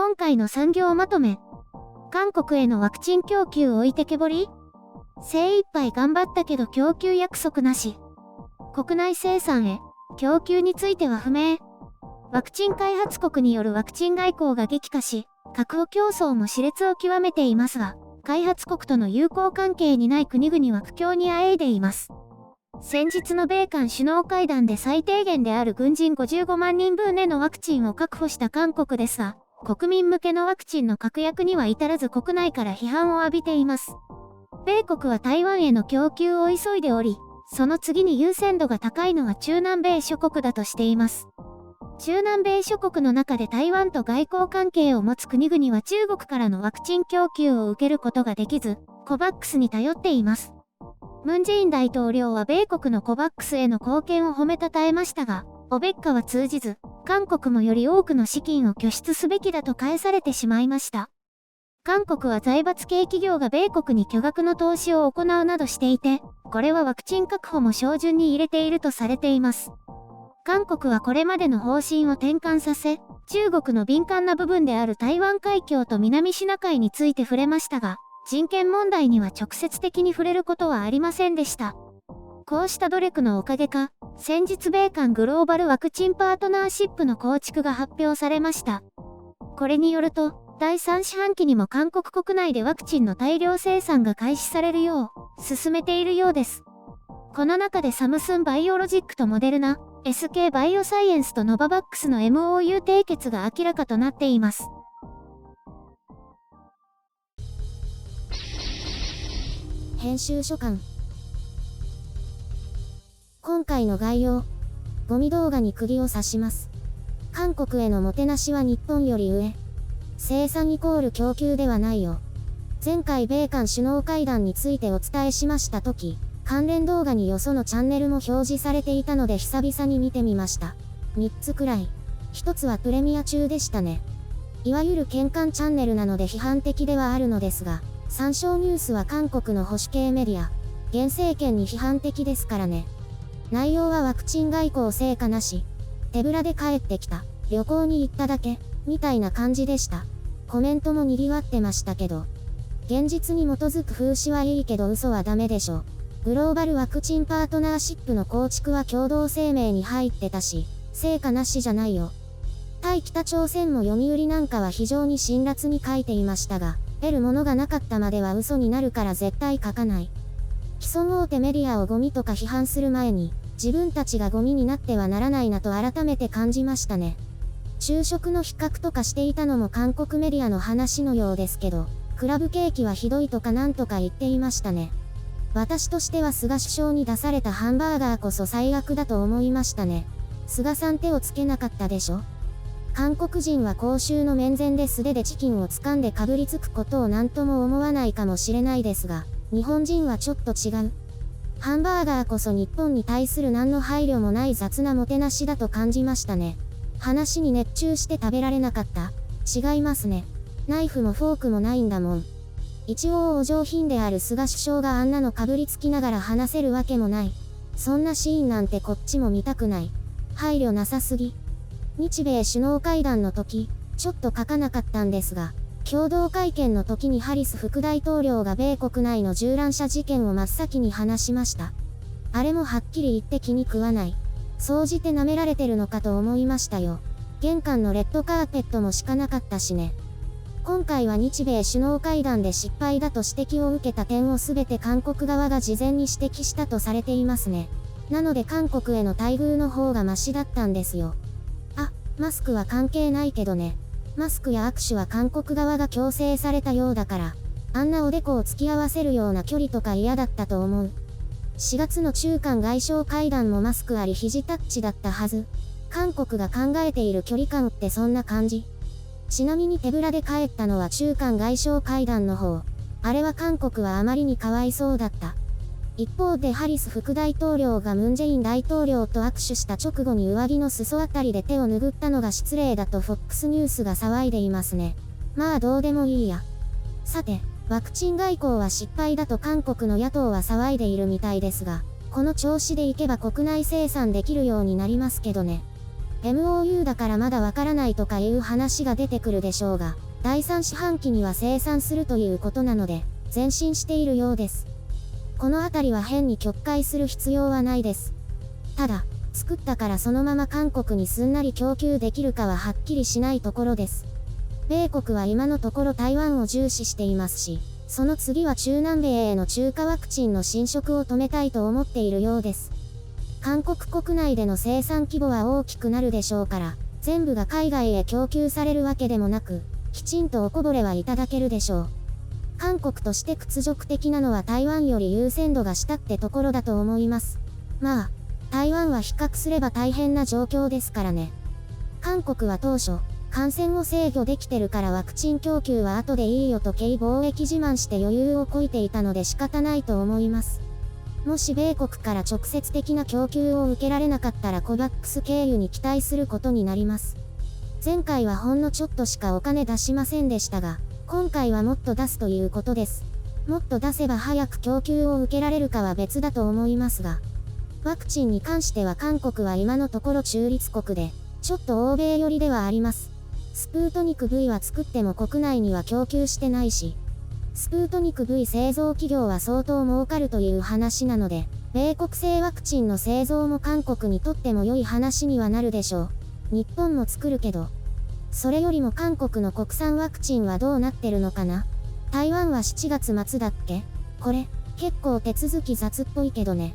今回の産業まとめ。韓国へのワクチン供給置いてけぼり？精一杯頑張ったけど供給約束なし。国内生産へ、供給については不明。ワクチン開発国によるワクチン外交が激化し、確保競争も熾烈を極めていますが、開発国との友好関係にない国々は苦境にあえいでいます。先日の米韓首脳会談で最低限である軍人55万人分でのワクチンを確保した韓国ですが、国民向けのワクチンの確約には至らず国内から批判を浴びています。米国は台湾への供給を急いでおり、その次に優先度が高いのは中南米諸国だとしています。中南米諸国の中で台湾と外交関係を持つ国々は中国からのワクチン供給を受けることができず、コバックスに頼っています。ムン・ジェイン大統領は米国のコバックスへの貢献を褒めたたえましたが、オベッカは通じず、韓国もより多くの資金を拠出すべきだと返されてしまいました。韓国は財閥系企業が米国に巨額の投資を行うなどしていて、これはワクチン確保も照準に入れているとされています。韓国はこれまでの方針を転換させ、中国の敏感な部分である台湾海峡と南シナ海について触れましたが、人権問題には直接的に触れることはありませんでした。こうした努力のおかげか、先日米韓グローバルワクチンパートナーシップの構築が発表されました。これによると、第3四半期にも韓国国内でワクチンの大量生産が開始されるよう、進めているようです。この中でサムスンバイオロジックとモデルナ、SK バイオサイエンスとノババックスの MOU 締結が明らかとなっています。編集所感。今回の概要。ゴミ動画に釘を刺します。韓国へのもてなしは日本より上。生産イコール供給ではないよ。前回米韓首脳会談についてお伝えしましたとき、関連動画によそのチャンネルも表示されていたので久々に見てみました。3つくらい。1つはプレミア中でしたね。いわゆる喧嘩チャンネルなので批判的ではあるのですが、参照ニュースは韓国の保守系メディア、現政権に批判的ですからね。内容はワクチン外交成果なし、手ぶらで帰ってきた、旅行に行っただけ、みたいな感じでした。コメントも賑わってましたけど。現実に基づく風刺はいいけど嘘はダメでしょ。グローバルワクチンパートナーシップの構築は共同声明に入ってたし、成果なしじゃないよ。対北朝鮮も読売なんかは非常に辛辣に書いていましたが、得るものがなかったまでは嘘になるから絶対書かない。既存大手メディアをゴミとか批判する前に、自分たちがゴミになってはならないなと改めて感じましたね。昼食の比較とかしていたのも韓国メディアの話のようですけど、クラブケーキはひどいとかなんとか言っていましたね。私としては菅首相に出されたハンバーガーこそ最悪だと思いましたね。菅さん手をつけなかったでしょ。韓国人は公衆の面前で素手でチキンを掴んでかぶりつくことを何とも思わないかもしれないですが、日本人はちょっと違う。ハンバーガーこそ日本に対する何の配慮もない雑なもてなしだと感じましたね。話に熱中して食べられなかった？違いますね。ナイフもフォークもないんだもん。一応お上品である菅首相があんなのかぶりつきながら話せるわけもない。そんなシーンなんてこっちも見たくない。配慮なさすぎ。日米首脳会談の時、ちょっと書かなかったんですが、共同会見の時にハリス副大統領が米国内の銃乱射事件を真っ先に話しました。あれもはっきり言って気に食わない。総じて舐められてるのかと思いましたよ。玄関のレッドカーペットも敷かなかったしね。今回は日米首脳会談で失敗だと指摘を受けた点を全て韓国側が事前に指摘したとされていますね。なので韓国への待遇の方がマシだったんですよ。あ、マスクは関係ないけどね。マスクや握手は韓国側が強制されたようだから、あんなおでこを突き合わせるような距離とか嫌だったと思う。4月の中韓外相会談もマスクあり肘タッチだったはず。韓国が考えている距離感ってそんな感じ。ちなみに手ぶらで帰ったのは中韓外相会談の方。あれは韓国はあまりにかわいそうだった。一方でハリス副大統領がムン・ジェイン大統領と握手した直後に上着の裾あたりで手を拭ったのが失礼だと FOX ニュースが騒いでいますね。まあどうでもいいや。さて、ワクチン外交は失敗だと韓国の野党は騒いでいるみたいですが、この調子でいけば国内生産できるようになりますけどね。MOU だからまだわからないとかいう話が出てくるでしょうが、第3四半期には生産するということなので、前進しているようです。このあたりは変に曲解する必要はないです。ただ、作ったからそのまま韓国にすんなり供給できるかははっきりしないところです。米国は今のところ台湾を重視していますし、その次は中南米への中華ワクチンの侵食を止めたいと思っているようです。韓国国内での生産規模は大きくなるでしょうから、全部が海外へ供給されるわけでもなく、きちんとおこぼれはいただけるでしょう。韓国として屈辱的なのは台湾より優先度が下ってところだと思います。まあ、台湾は比較すれば大変な状況ですからね。韓国は当初、感染を制御できてるからワクチン供給は後でいいよと貿易自慢して余裕をこいていたので仕方ないと思います。もし米国から直接的な供給を受けられなかったらコバックス経由に期待することになります。前回はほんのちょっとしかお金出しませんでしたが、今回はもっと出すということです。もっと出せば早く供給を受けられるかは別だと思いますが、ワクチンに関しては韓国は今のところ中立国で、ちょっと欧米寄りではあります。スプートニク V は作っても国内には供給してないし、スプートニク V 製造企業は相当儲かるという話なので、米国製ワクチンの製造も韓国にとっても良い話にはなるでしょう。日本も作るけど、それよりも韓国の国産ワクチンはどうなってるのかな？台湾は7月末だっけ？これ、結構手続き雑っぽいけどね。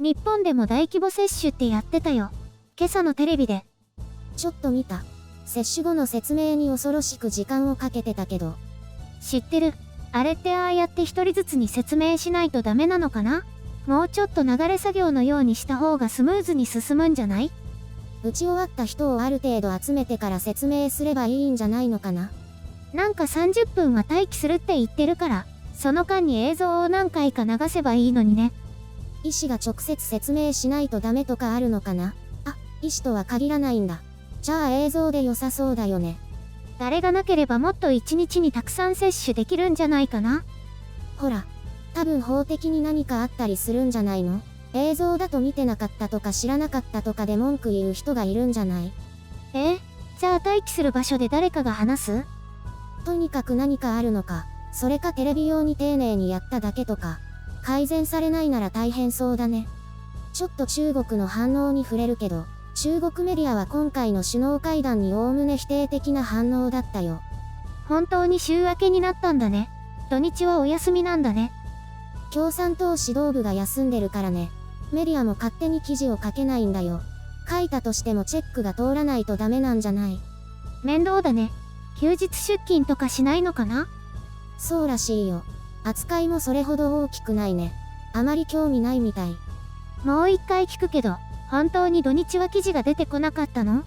日本でも大規模接種ってやってたよ。今朝のテレビで。ちょっと見た。接種後の説明に恐ろしく時間をかけてたけど。知ってる。あれってああやって一人ずつに説明しないとダメなのかな？もうちょっと流れ作業のようにした方がスムーズに進むんじゃない？打ち終わった人をある程度集めてから説明すればいいんじゃないのかな？なんか30分は待機するって言ってるから、その間に映像を何回か流せばいいのにね。医師が直接説明しないとダメとかあるのかな？あ、医師とは限らないんだ。じゃあ映像で良さそうだよね。誰がなければもっと1日にたくさん接種できるんじゃないかな？ほら、多分法的に何かあったりするんじゃないの？映像だと見てなかったとか知らなかったとかで文句言う人がいるんじゃない？じゃあ待機する場所で誰かが話す？とにかく何かあるのか、それかテレビ用に丁寧にやっただけとか、改善されないなら大変そうだね。ちょっと中国の反応に触れるけど、中国メディアは今回の首脳会談におおむね否定的な反応だったよ。本当に週明けになったんだね。土日はお休みなんだね。共産党指導部が休んでるからね。メディアも勝手に記事を書けないんだよ。書いたとしてもチェックが通らないとダメなんじゃない？面倒だね。休日出勤とかしないのかな？そうらしいよ。扱いもそれほど大きくないね。あまり興味ないみたい。もう一回聞くけど、本当に土日は記事が出てこなかったの？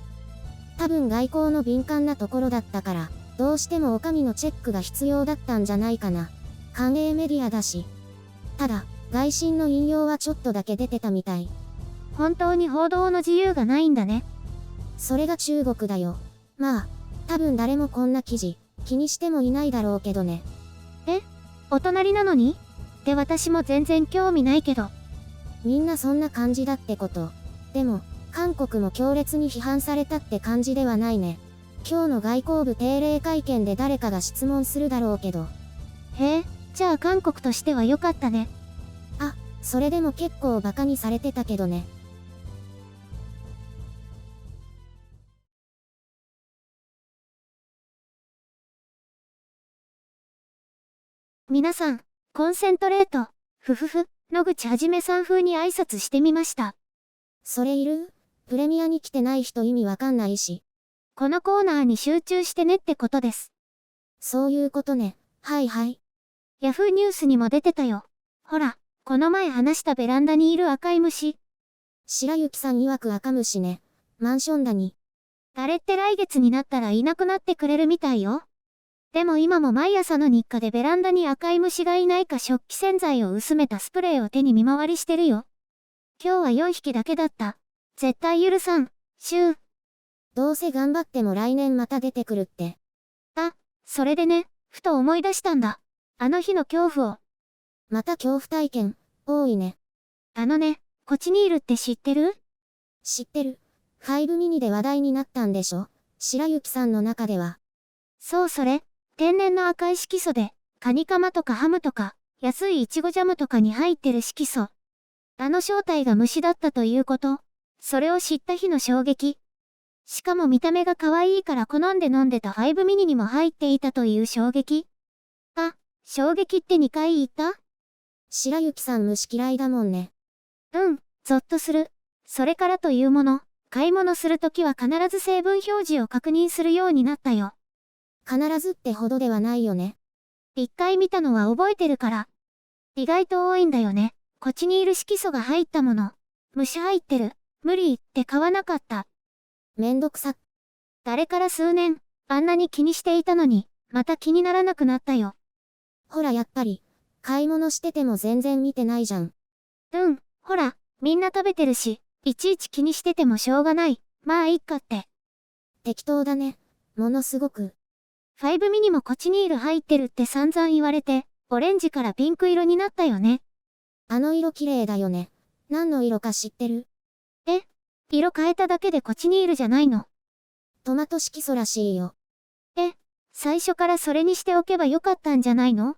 多分外交の敏感なところだったから、どうしても女将のチェックが必要だったんじゃないかな。官営メディアだし。ただ、外信の引用はちょっとだけ出てたみたい。本当に報道の自由がないんだね。それが中国だよ。まあ、多分誰もこんな記事、気にしてもいないだろうけどね。お隣なのに？で私も全然興味ないけど。みんなそんな感じだってこと。でも、韓国も強烈に批判されたって感じではないね。今日の外交部定例会見で誰かが質問するだろうけど。へえ、じゃあ韓国としては良かったね。あ、それでも結構バカにされてたけどね。皆さん、コンセントレート、野口はじめさん風に挨拶してみました。それいる？プレミアに来てない人意味わかんないし。このコーナーに集中してねってことです。そういうことね。はいはい。ヤフーニュースにも出てたよ。ほら、この前話したベランダにいる赤い虫。白雪さん曰く赤虫ね。マンションだに。あれって来月になったらいなくなってくれるみたいよ。でも今も毎朝の日課でベランダに赤い虫がいないか食器洗剤を薄めたスプレーを手に見回りしてるよ。今日は4匹だけだった。絶対許さん。どうせ頑張っても来年また出てくるって。あ、それでね、ふと思い出したんだ。あの日の恐怖を。また恐怖体験、多いね。コチニールって知ってる？知ってる。5ミニで話題になったんでしょ？白雪さんの中では。そうそれ。天然の赤い色素で、カニカマとかハムとか、安いイチゴジャムとかに入ってる色素。あの正体が虫だったということ。それを知った日の衝撃。しかも見た目が可愛いから好んで飲んでた5ミニにも入っていたという衝撃。あ、衝撃って2回言った？白雪さん虫嫌いだもんね。うん、ゾッとする。それからというもの、買い物するときは必ず成分表示を確認するようになったよ。必ずってほどではないよね。一回見たのは覚えてるから。意外と多いんだよね。コチニール色素が入ったもの。虫入ってる。無理って買わなかった。めんどくさ。誰から数年、あんなに気にしていたのに、また気にならなくなったよ。ほらやっぱり、買い物してても全然見てないじゃん。うん、ほら、みんな食べてるし、いちいち気にしててもしょうがない。まあいっかって。適当だね。ものすごく。5ミニもコチニール入ってるって散々言われて、オレンジからピンク色になったよね。あの色綺麗だよね。何の色か知ってる？色変えただけでコチニールじゃないの？トマト色素らしいよ。最初からそれにしておけばよかったんじゃないの？